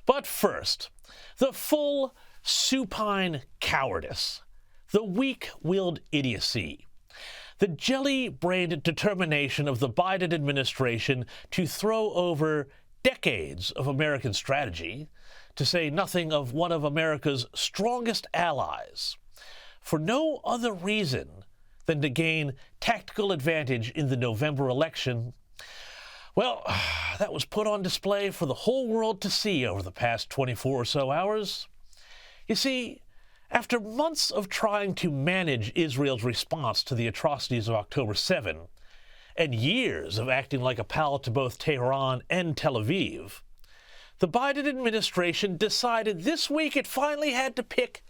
But first, the full supine cowardice, the weak-willed idiocy, the jelly-brained determination of the Biden administration to throw over decades of American strategy, to say nothing of one of America's strongest allies, for no other reason than to gain tactical advantage in the November election. Well, that was put on display for the whole world to see over the past 24 or so hours. You see, after months of trying to manage Israel's response to the atrocities of October 7, and years of acting like a pal to both Tehran and Tel Aviv, the Biden administration decided this week it finally had to pick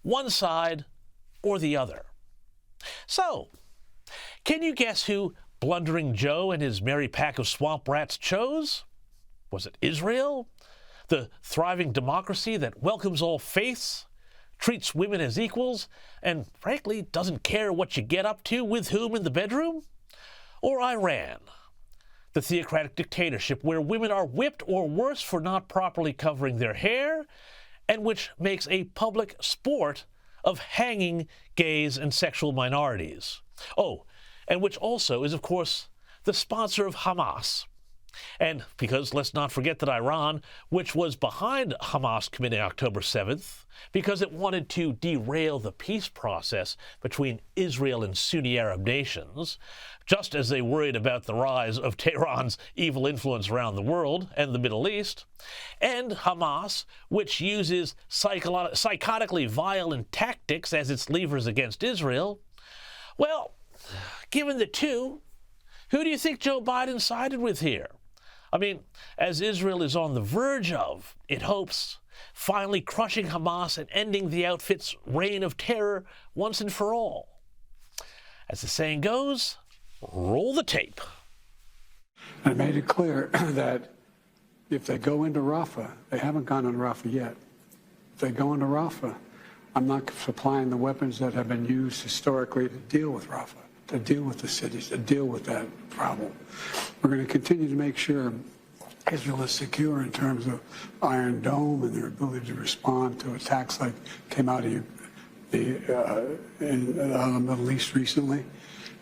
one side or the other. So, can you guess who Blundering Joe and his merry pack of swamp rats chose? Was it Israel? The thriving democracy that welcomes all faiths, treats women as equals, and frankly doesn't care what you get up to with whom in the bedroom? Or Iran, the theocratic dictatorship where women are whipped or worse for not properly covering their hair, and which makes a public sport of hanging gays and sexual minorities. Oh, and which also is, of course, the sponsor of Hamas. And because let's not forget that Iran, which was behind Hamas committing October 7th, because it wanted to derail the peace process between Israel and Sunni Arab nations, just as they worried about the rise of Tehran's evil influence around the world and the Middle East, and Hamas, which uses psychotically violent tactics as its levers against Israel. Well, given the two, who do you think Joe Biden sided with here? I mean, as Israel is on the verge of, it hopes, finally crushing Hamas and ending the outfit's reign of terror once and for all. As the saying goes, roll the tape. I made it clear that if they go into Rafah, they haven't gone into Rafah yet. If they go into Rafah, I'm not supplying the weapons that have been used historically to deal with Rafah, to deal with the cities, to deal with that problem. We're going to continue to make sure Israel is secure in terms of Iron Dome and their ability to respond to attacks like came out of the Middle East recently.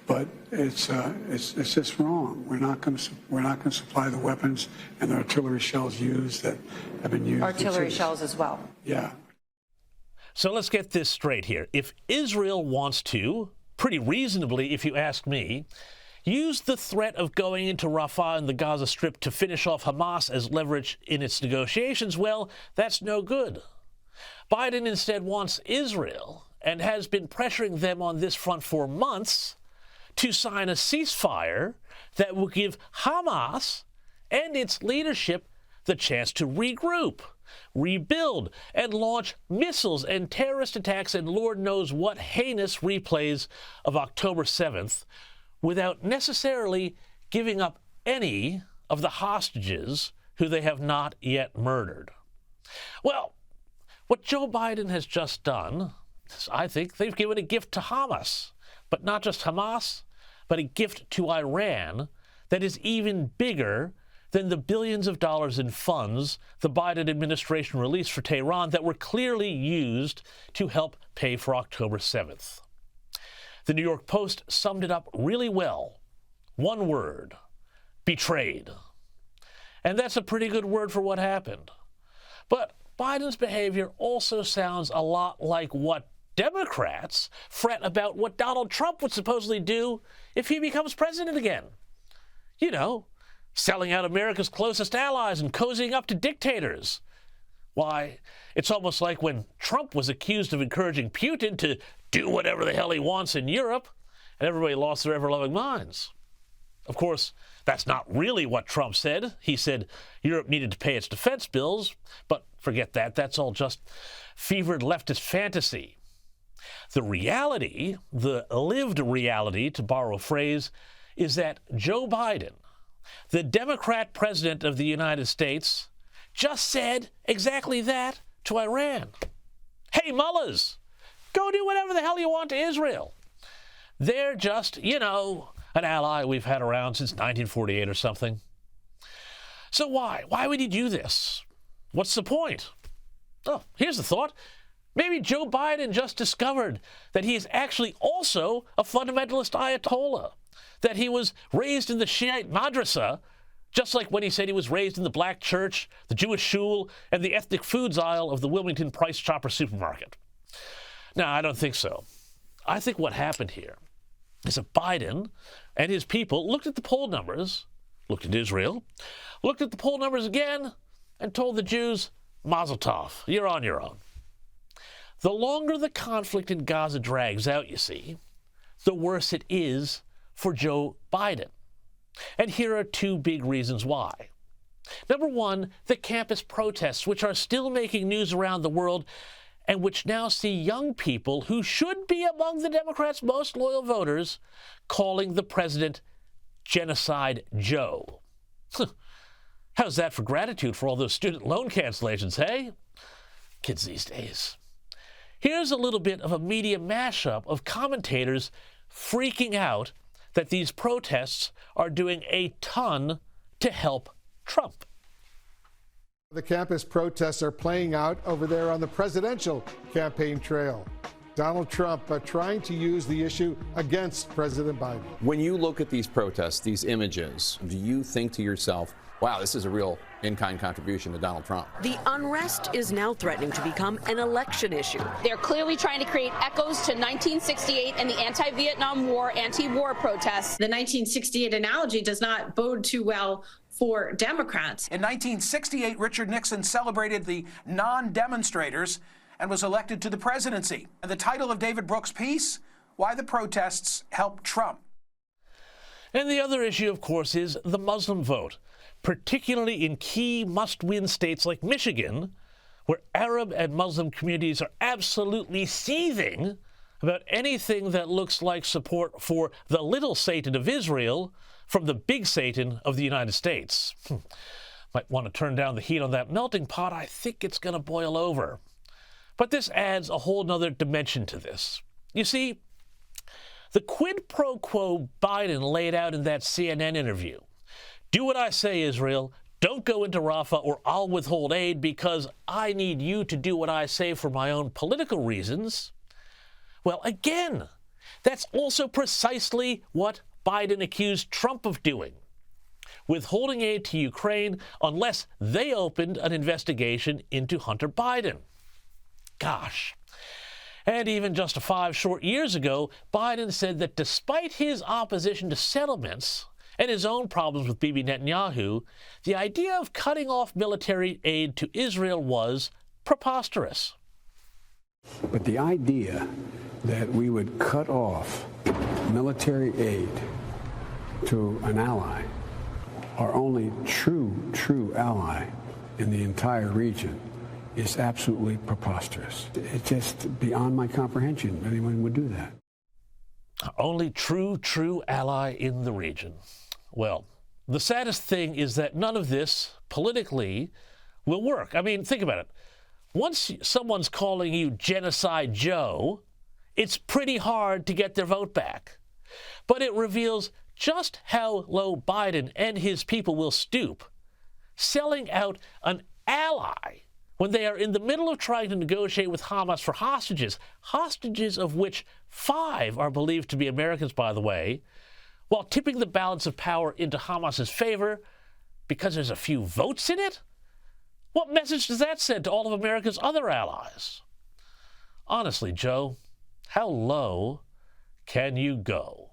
But it's just wrong. We're not going to supply the weapons and the artillery shells used that have been used. Artillery shells as well. Yeah. So let's get this straight here. If Israel wants to, pretty reasonably, if you ask me, use the threat of going into Rafah and the Gaza Strip to finish off Hamas as leverage in its negotiations, well, that's no good. Biden instead wants Israel, and has been pressuring them on this front for months, to sign a ceasefire that will give Hamas and its leadership the chance to regroup, rebuild, and launch missiles and terrorist attacks and Lord knows what heinous replays of October 7th without necessarily giving up any of the hostages who they have not yet murdered. Well, what Joe Biden has just done is, I think, they've given a gift to Hamas, but not just Hamas, but a gift to Iran that is even bigger than the billions of dollars in funds the Biden administration released for Tehran that were clearly used to help pay for October 7th. The New York Post summed it up really well. One word: betrayed. And that's a pretty good word for what happened. But Biden's behavior also sounds a lot like what Democrats fret about what Donald Trump would supposedly do if he becomes president again. You know, selling out America's closest allies and cozying up to dictators. Why, it's almost like when Trump was accused of encouraging Putin to do whatever the hell he wants in Europe, and everybody lost their ever-loving minds. Of course, that's not really what Trump said. He said Europe needed to pay its defense bills, but forget that. That's all just fevered leftist fantasy. The reality, the lived reality, to borrow a phrase, is that Joe Biden, the Democrat president of the United States, just said exactly that to Iran. Hey, mullahs, go do whatever the hell you want to Israel. They're just, an ally we've had around since 1948 or something. So why? Why would he do this? what's the point? Oh, here's the thought. Maybe Joe Biden just discovered that he is actually also a fundamentalist Ayatollah, that he was raised in the Shiite madrasa, just like when he said he was raised in the black church, the Jewish shul, and the ethnic foods aisle of the Wilmington Price Chopper supermarket. No, I don't think so. I think what happened here is that Biden and his people looked at the poll numbers, looked at Israel, looked at the poll numbers again, and told the Jews, Mazel tov, you're on your own. The longer the conflict in Gaza drags out, you see, the worse it is for Joe Biden. And here are two big reasons why. Number one, the campus protests, which are still making news around the world and which now see young people who should be among the Democrats' most loyal voters calling the president Genocide Joe. How's that for gratitude for all those student loan cancellations, hey? Kids these days. Here's a little bit of a media mashup of commentators freaking out that these protests are doing a ton to help Trump. The campus protests are playing out over there on the presidential campaign trail. Donald Trump trying to use the issue against President Biden. When you look at these protests, these images, do you think to yourself, wow, this is a real in-kind contribution to Donald Trump? The unrest is now threatening to become an election issue. They're clearly trying to create echoes to 1968 and the anti-Vietnam War, anti-war protests. The 1968 analogy does not bode too well for Democrats. In 1968, Richard Nixon celebrated the non-demonstrators and was elected to the presidency. And the title of David Brooks' piece, Why the Protests Helped Trump. And the other issue, of course, is the Muslim vote, particularly in key must-win states like Michigan, where Arab and Muslim communities are absolutely seething about anything that looks like support for the little Satan of Israel from the big Satan of the United States. Might want to turn down the heat on that melting pot. I think it's going to boil over. But this adds a whole nother dimension to this. You see, the quid pro quo Biden laid out in that CNN interview, do what I say, Israel, don't go into Rafah or I'll withhold aid because I need you to do what I say for my own political reasons. Well, again, that's also precisely what Biden accused Trump of doing, withholding aid to Ukraine unless they opened an investigation into Hunter Biden. Gosh. And even just 5 short years ago, Biden said that despite his opposition to settlements and his own problems with Bibi Netanyahu, the idea of cutting off military aid to Israel was preposterous. But the idea that we would cut off military aid to an ally, our only true ally in the entire region, is absolutely preposterous. It's just beyond my comprehension. Anyone would do that. Only true ally in the region. Well, the saddest thing is that none of this politically will work. I mean, think about it. Once someone's calling you Genocide Joe, it's pretty hard to get their vote back. But it reveals just how low Biden and his people will stoop, selling out an ally when they are in the middle of trying to negotiate with Hamas for hostages of which 5 are believed to be Americans, by the way, while tipping the balance of power into Hamas's favor because there's a few votes in it? What message does that send to all of America's other allies? Honestly, Joe, how low can you go?